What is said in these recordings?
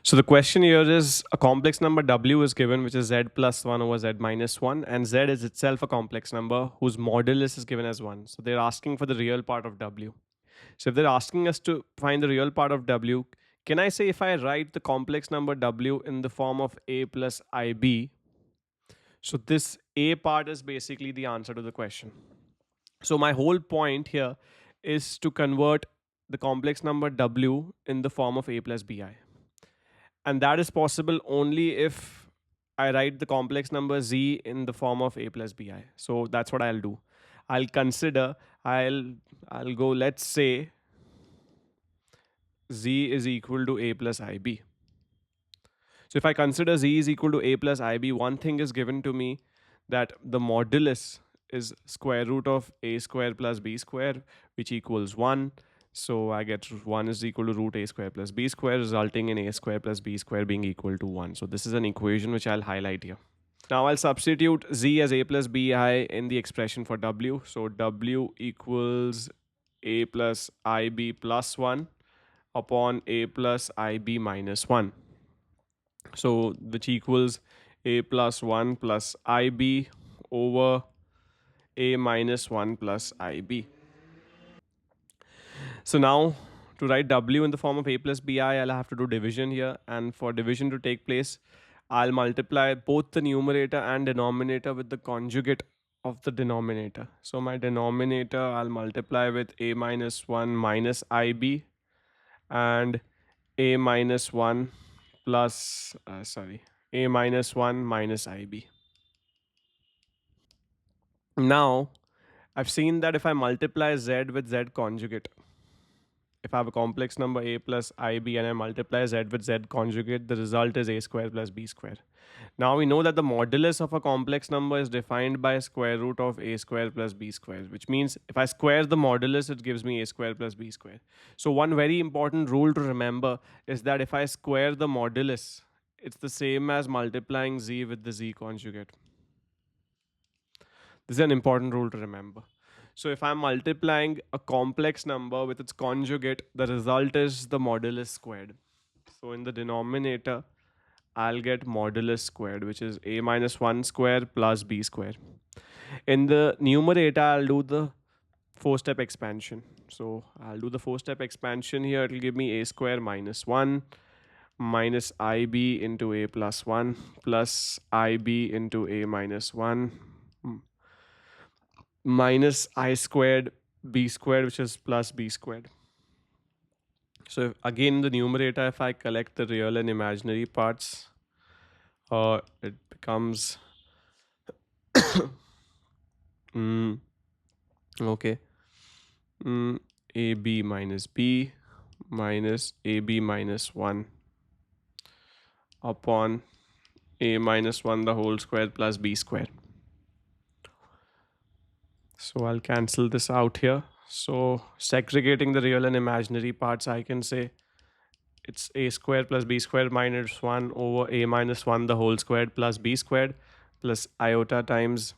So the question here is a complex number w is given, which is z plus 1 over z minus 1, and z is itself a complex number whose modulus is given as 1. So they're asking for the real part of w. So if they're asking us to find the real part of w, can I say if I write the complex number w in the form of a plus ib, so this a part is basically the answer to the question. So my whole point here is to convert the complex number w in the form of a plus bi. And that is possible only if I write the complex number z in the form of a plus bi. So that's what I'll do. I'll consider, I'll I'll go, let's say z is equal to a plus ib. So if I consider z is equal to a plus ib, one thing is given to me, that the modulus is square root of a square plus b square, which equals 1. So I get 1 is equal to root a square plus b square, resulting in a square plus b square being equal to 1. So this is an equation which I'll highlight here. Now I'll substitute z as a plus bi in the expression for w. So w equals a plus ib plus 1 upon a plus ib minus 1. So which equals a plus 1 plus ib over a minus 1 plus ib. So now to write w in the form of a plus bi, I'll have to do division here, and for division to take place, I'll multiply both the numerator and denominator with the conjugate of the denominator. So my denominator I'll multiply with a minus 1 minus ib and a minus 1 plus a minus 1 minus ib. Now I've seen that if I multiply z with z conjugate, if I have a complex number a plus ib and I multiply z with z conjugate, the result is a square plus b square. Now we know that the modulus of a complex number is defined by square root of a square plus b square, which means if I square the modulus, it gives me a square plus b square. So one very important rule to remember is that if I square the modulus, it's the same as multiplying z with the z conjugate. This is an important rule to remember. So if I'm multiplying a complex number with its conjugate, the result is the modulus squared. So in the denominator, I'll get modulus squared, which is a minus 1 square plus b square. In the numerator, I'll do the 4-step expansion. So I'll do the 4-step expansion here. It'll give me a square minus 1 minus ib into a plus 1 plus ib into a minus 1 minus I squared b squared, which is plus b squared. So again, the numerator, if I collect the real and imaginary parts, it becomes okay, ab minus b minus ab minus 1 upon a minus 1 the whole square plus b square. So I'll cancel this out here. So segregating the real and imaginary parts, I can say it's a square plus b square minus 1 over a minus 1 the whole squared plus b squared plus iota times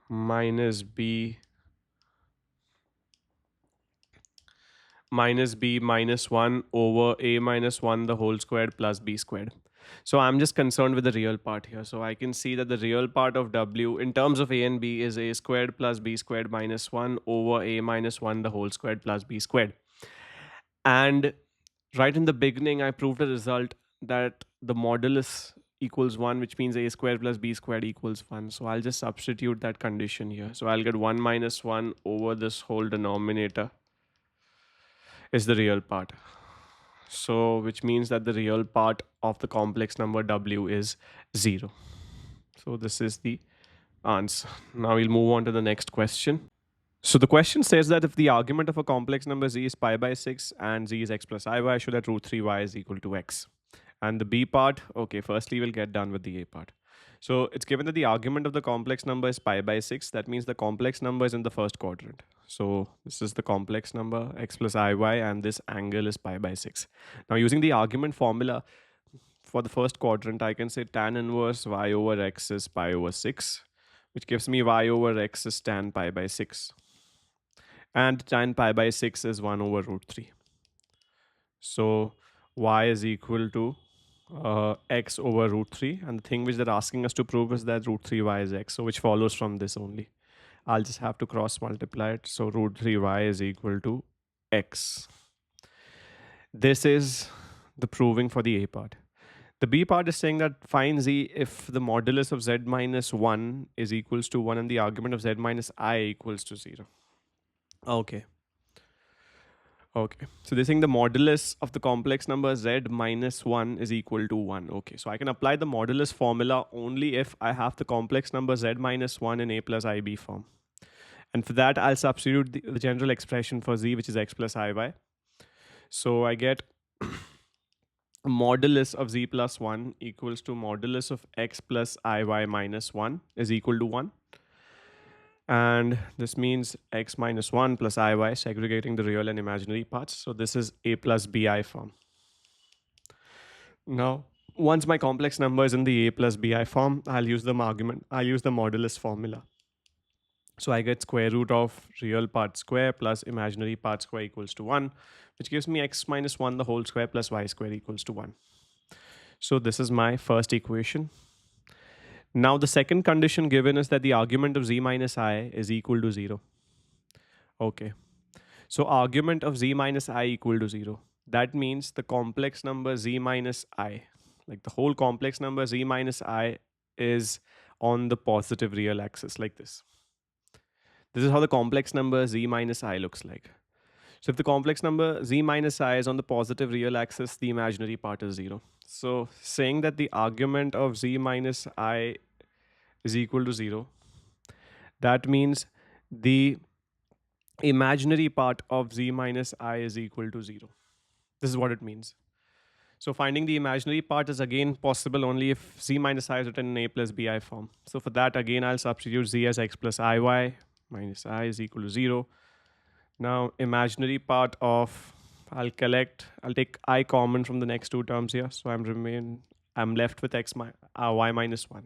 minus b minus 1 over a minus 1 the whole squared plus b squared. So I'm just concerned with the real part here. So I can see that the real part of w in terms of a and b is a squared plus b squared minus 1 over a minus 1 the whole squared plus b squared. And right in the beginning, I proved a result that the modulus equals 1, which means a squared plus b squared equals 1. So I'll just substitute that condition here. So I'll get 1 minus 1 over this whole denominator is the real part. So which means that the real part of the complex number w is 0. So this is the answer. Now we'll move on to the next question. So the question says that if the argument of a complex number z is pi by 6 and z is x plus iy, show that root 3y is equal to x. And the b part, okay, firstly we'll get done with the a part. So it's given that the argument of the complex number is pi by 6. That means the complex number is in the first quadrant. So this is the complex number x plus iy, and this angle is pi by 6. Now using the argument formula for the first quadrant, I can say tan inverse y over x is pi over 6, which gives me y over x is tan pi by 6. And tan pi by 6 is 1 over root 3. So y is equal to x over root 3, and the thing which they're asking us to prove is that root 3y is x, so which follows from this only. I'll just have to cross multiply it. So root 3y is equal to x. This is the proving for the A part. The B part is saying that find z if the modulus of z minus 1 is equals to 1 and the argument of z minus I equals to 0. Okay. Okay. So they're saying the modulus of the complex number z minus 1 is equal to 1. Okay. So I can apply the modulus formula only if I have the complex number z minus 1 in A plus IB form. And for that, I'll substitute the general expression for z, which is x plus iy. So I get modulus of z plus 1 equals to modulus of x plus iy minus 1 is equal to 1. And this means x minus 1 plus iy, segregating the real and imaginary parts. So this is A plus bi form. Now, once my complex number is in the A plus bi form, I'll use the modulus formula. So I get square root of real part square plus imaginary part square equals to 1, which gives me x minus 1 the whole square plus y square equals to 1. So this is my first equation. Now the second condition given is that the argument of z minus I is equal to 0. Okay. So argument of z minus I equal to 0. That means the complex number z minus I, like the whole complex number z minus I, is on the positive real axis like this. This is how the complex number z minus I looks like. So if the complex number z minus I is on the positive real axis, the imaginary part is 0. So saying that the argument of z minus I is equal to 0, that means the imaginary part of z minus I is equal to 0. This is what it means. So finding the imaginary part is again possible only if z minus I is written in A plus bi form. So for that, again, I'll substitute z as x plus iy minus I is equal to 0. Now imaginary part of, I'll take I common from the next two terms here. So I'm left with y minus 1.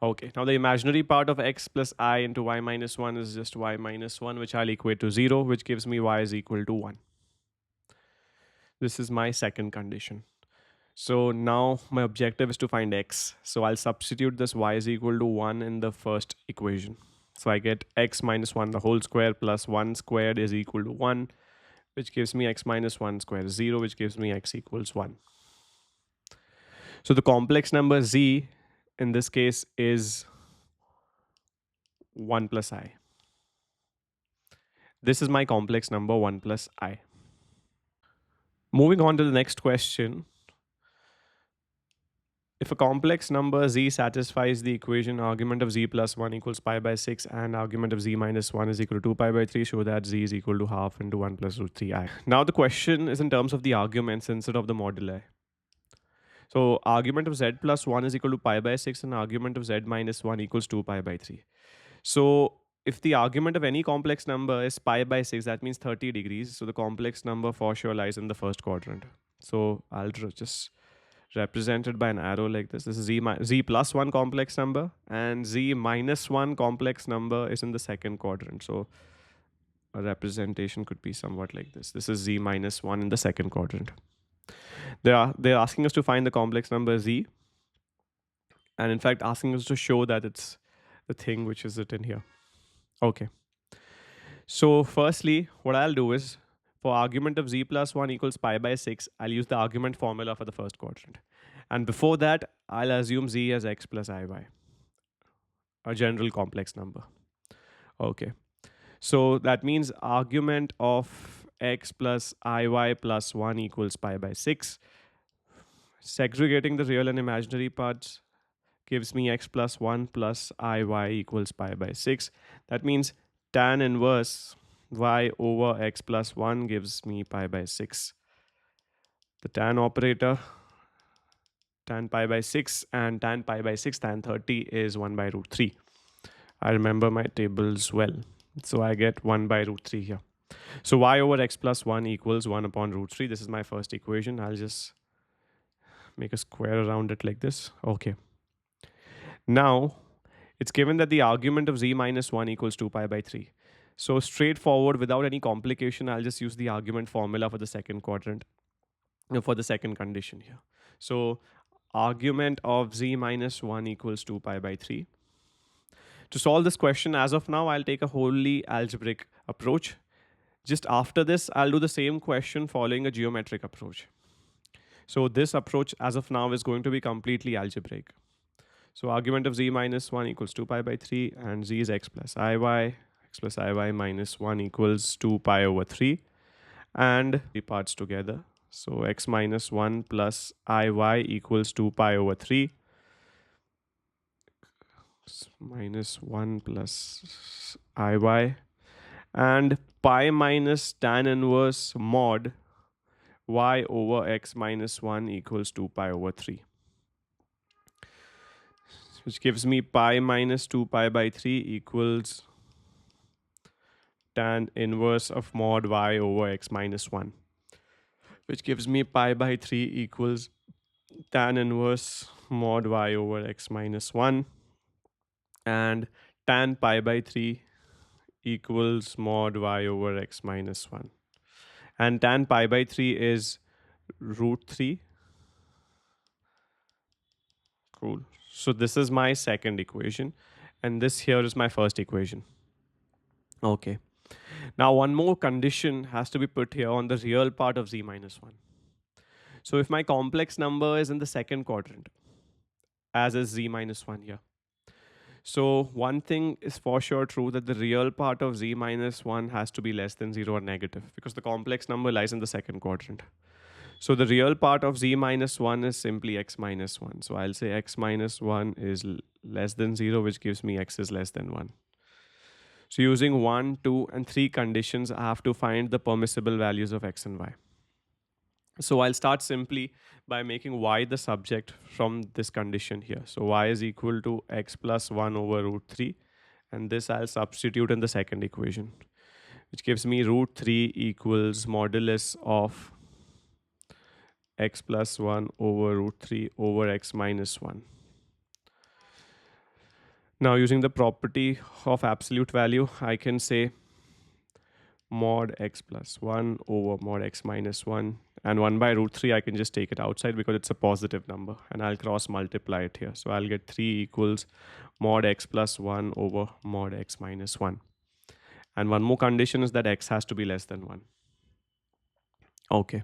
Okay, now the imaginary part of x plus I into y minus 1 is just y minus 1, which I'll equate to 0, which gives me y is equal to 1. This is my second condition. So now my objective is to find x. So I'll substitute this y is equal to 1 in the first equation. So I get x minus 1 the whole square plus 1 squared is equal to 1, which gives me x minus 1 squared is 0, which gives me x equals 1. So the complex number z in this case is 1 plus I. This is my complex number 1 plus I. Moving on to the next question. If a complex number z satisfies the equation argument of z plus 1 equals pi by 6 and argument of z minus 1 is equal to 2 pi by 3, show that z is equal to half into 1 plus root 3i. Now the question is in terms of the arguments instead of the moduli. So argument of z plus 1 is equal to pi by 6 and argument of z minus 1 equals 2 pi by 3. So if the argument of any complex number is pi by 6, that means 30 degrees. So the complex number for sure lies in the first quadrant. So I'll just represent it by an arrow like this. This is z plus 1 complex number, and z minus 1 complex number is in the second quadrant. So a representation could be somewhat like this. This is z minus 1 in the second quadrant. They're asking us to find the complex number z, and in fact asking us to show that it's the thing which is written here. Okay. So firstly, what I'll do is, for argument of z plus 1 equals pi by 6, I'll use the argument formula for the first quadrant. And before that, I'll assume z as x plus iy, a general complex number. Okay. So that means argument of x plus iy plus 1 equals pi by 6. Segregating the real and imaginary parts gives me x plus 1 plus iy equals pi by 6. That means tan inverse y over x plus 1 gives me pi by 6. The tan operator, tan pi by 6 and tan pi by 6, tan 30 is 1 by root 3. I remember my tables well. So I get 1 by root 3 here. So y over x plus 1 equals 1 upon root 3. This is my first equation. I'll just make a square around it like this. Okay. Now, it's given that the argument of z minus 1 equals 2 pi by 3. So straightforward, without any complication, I'll just use the argument formula for the second quadrant. for the second condition here. So argument of z minus 1 equals 2 pi by 3. To solve this question, as of now, I'll take a wholly algebraic approach. Just after this, I'll do the same question following a geometric approach. So this approach as of now is going to be completely algebraic. So argument of z minus 1 equals 2 pi by 3, and z is x plus iy minus 1 equals 2 pi over 3, and the parts together. So x minus 1 plus iy equals 2 pi over 3 minus 1 plus iy, and pi minus tan inverse mod y over x minus 1 equals 2 pi over 3, which gives me pi minus 2 pi by 3 equals tan inverse of mod y over x minus 1, which gives me pi by 3 equals tan inverse mod y over x minus 1, and tan pi by 3 equals mod y over x minus 1. And tan pi by 3 is root 3. Cool. So this is my second equation, and this here is my first equation. Okay. Now one more condition has to be put here on the real part of z minus 1. So if my complex number is in the second quadrant, as is z minus 1 here. So one thing is for sure true, that the real part of z minus 1 has to be less than 0 or negative, because the complex number lies in the second quadrant. So the real part of z minus 1 is simply x minus 1. So I'll say x minus 1 is less than 0, which gives me x is less than 1. So using 1, 2, and 3 conditions, I have to find the permissible values of x and y. So I'll start simply by making y the subject from this condition here. So y is equal to x plus 1 over root 3. And this I'll substitute in the second equation, which gives me root 3 equals modulus of x plus 1 over root 3 over x minus 1. Now using the property of absolute value, I can say mod x plus 1 over mod x minus 1, and 1 by root 3 I can just take it outside because it's a positive number, and I'll cross multiply it here. So I'll get 3 equals mod x plus 1 over mod x minus 1. And one more condition is that x has to be less than 1. Okay.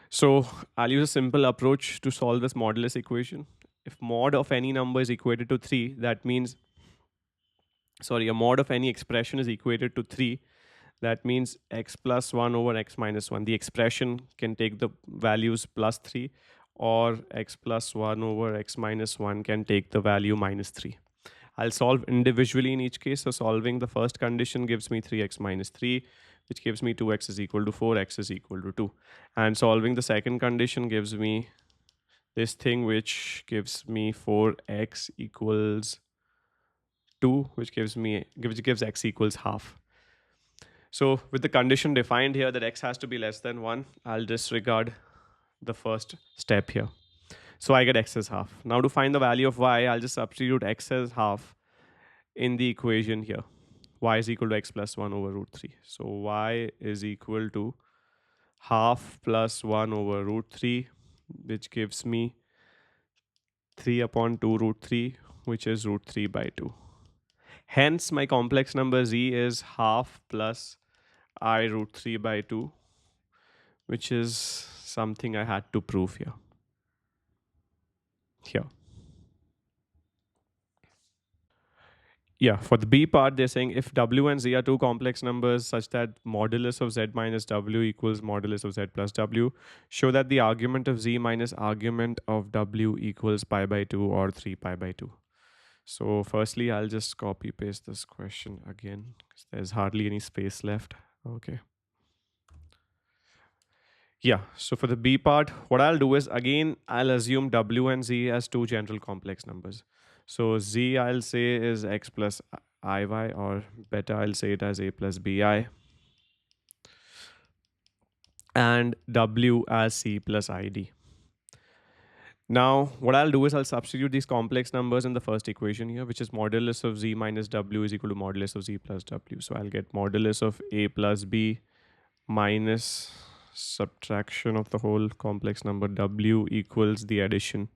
So I'll use a simple approach to solve this modulus equation. If mod of any number is equated to 3, that means, a mod of any expression is equated to 3, that means x plus 1 over x minus 1. The expression can take the values plus 3, or x plus 1 over x minus 1 can take the value minus 3. I'll solve individually in each case. So solving the first condition gives me 3x minus 3, which gives me 2x is equal to 4, x is equal to 2. And solving the second condition gives me this thing, which gives me 4x equals 2, which gives x equals half. So with the condition defined here that x has to be less than 1, I'll disregard the first step here. So I get x as half. Now to find the value of y, I'll just substitute x as half in the equation here. Y is equal to x plus 1 over root 3. So y is equal to half plus 1 over root 3, which gives me 3 upon 2 root 3, which is root 3 by 2. Hence, my complex number z is half plus I root 3 by 2, which is something I had to prove here. Yeah, for the B part, they're saying if W and Z are two complex numbers such that modulus of Z minus W equals modulus of Z plus W, show that the argument of Z minus argument of W equals pi by 2 or 3 pi by 2. So firstly, I'll just copy paste this question again because there's hardly any space left. Okay. Yeah, so for the B part, what I'll do is, again, I'll assume W and Z as two general complex numbers. So Z I'll say is x plus iy, or better I'll say it as a plus bi, and W as c plus id. Now what I'll do is I'll substitute these complex numbers in the first equation here, which is modulus of Z minus W is equal to modulus of Z plus W. So I'll get modulus of a plus b minus subtraction of the whole complex number w equals the addition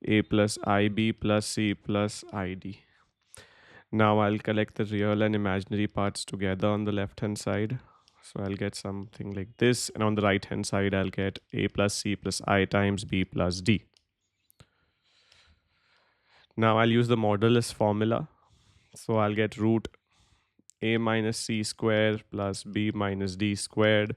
a plus ib plus c plus id. Now I'll collect the real and imaginary parts together on the left hand side. So I'll get something like this, and on the right hand side I'll get a plus c plus I times b plus d. Now I'll use the modulus formula. So I'll get root a minus c square plus b minus d squared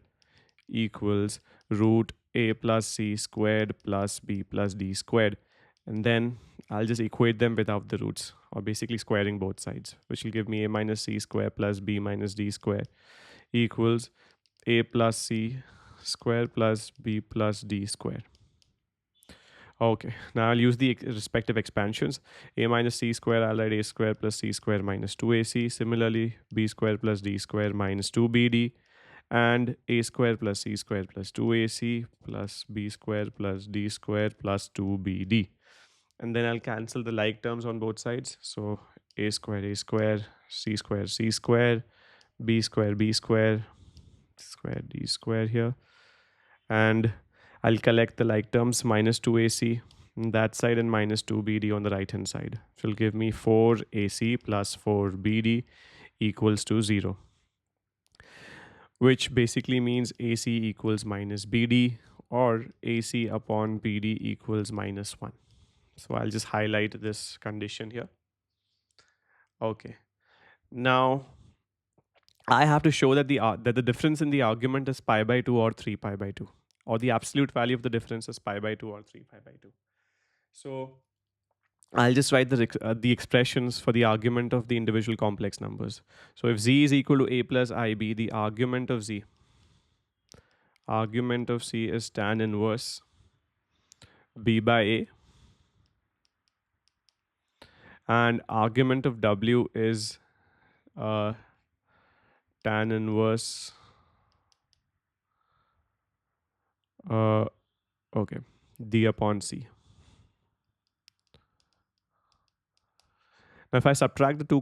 equals root a plus c squared plus b plus d squared. And then I'll just equate them without the roots, or basically squaring both sides, which will give me a minus c square plus b minus d square equals a plus c square plus b plus d square. Okay, now I'll use the respective expansions. A minus c square, I'll write a square plus c square minus 2ac. Similarly, b square plus d square minus 2bd, and a square plus c square plus 2ac plus b square plus d square plus 2bd. And then I'll cancel the like terms on both sides. So a square, c square, b square, d square here. And I'll collect the like terms, minus 2ac on that side and minus 2bd on the right hand side, which will give me 4ac plus 4bd equals to 0, which basically means ac equals minus bd, or ac upon bd equals minus 1. So I'll just highlight this condition here. Okay. Now I have to show that the difference in the argument is pi by 2 or 3 pi by 2, or the absolute value of the difference is pi by 2 or 3 pi by 2. So I'll just write the expressions for the argument of the individual complex numbers. So if z is equal to a plus ib, the argument of c is tan inverse b by a, and argument of w is tan inverse okay, d upon c. Now if I subtract the two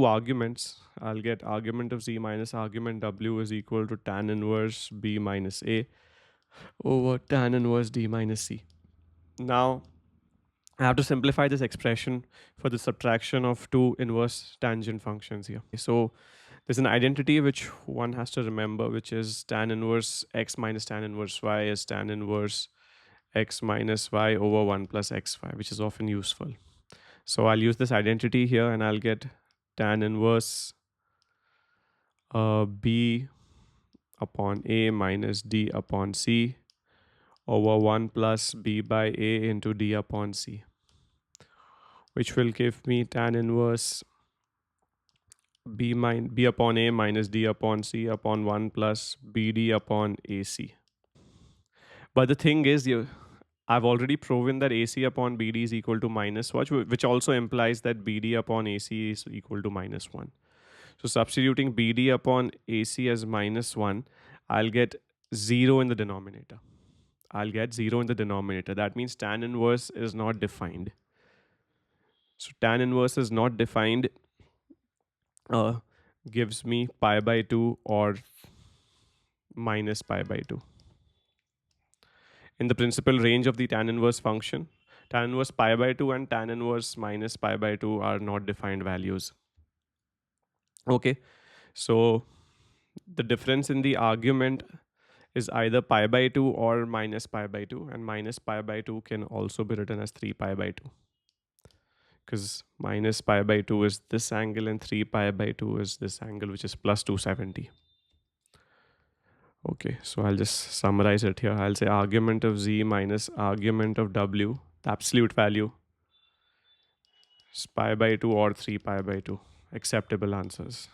arguments, I'll get argument of z minus argument w is equal to tan inverse b minus a over tan inverse d minus c. Now I have to simplify this expression for the subtraction of two inverse tangent functions here. So there's an identity which one has to remember, which is tan inverse x minus tan inverse y is tan inverse x minus y over 1 plus xy, which is often useful. So I'll use this identity here, and I'll get tan inverse b upon a minus d upon c over 1 plus b by a into d upon c, which will give me tan inverse b upon a minus d upon c upon 1 plus bd upon ac. But the thing is, I've already proven that AC upon BD is equal to minus 1, which also implies that BD upon AC is equal to minus 1. So substituting BD upon AC as minus 1, I'll get 0 in the denominator. That means tan inverse is not defined. So tan inverse is not defined gives me pi by 2 or minus pi by 2. In the principal range of the tan inverse function, tan inverse pi by 2 and tan inverse minus pi by 2 are not defined values. Okay, so the difference in the argument is either pi by 2 or minus pi by 2, and minus pi by 2 can also be written as 3 pi by 2, because minus pi by 2 is this angle and 3 pi by 2 is this angle, which is plus 270. Okay, so I'll just summarize it here. I'll say argument of z minus argument of w, the absolute value is pi by 2 or 3 pi by 2. Acceptable answers.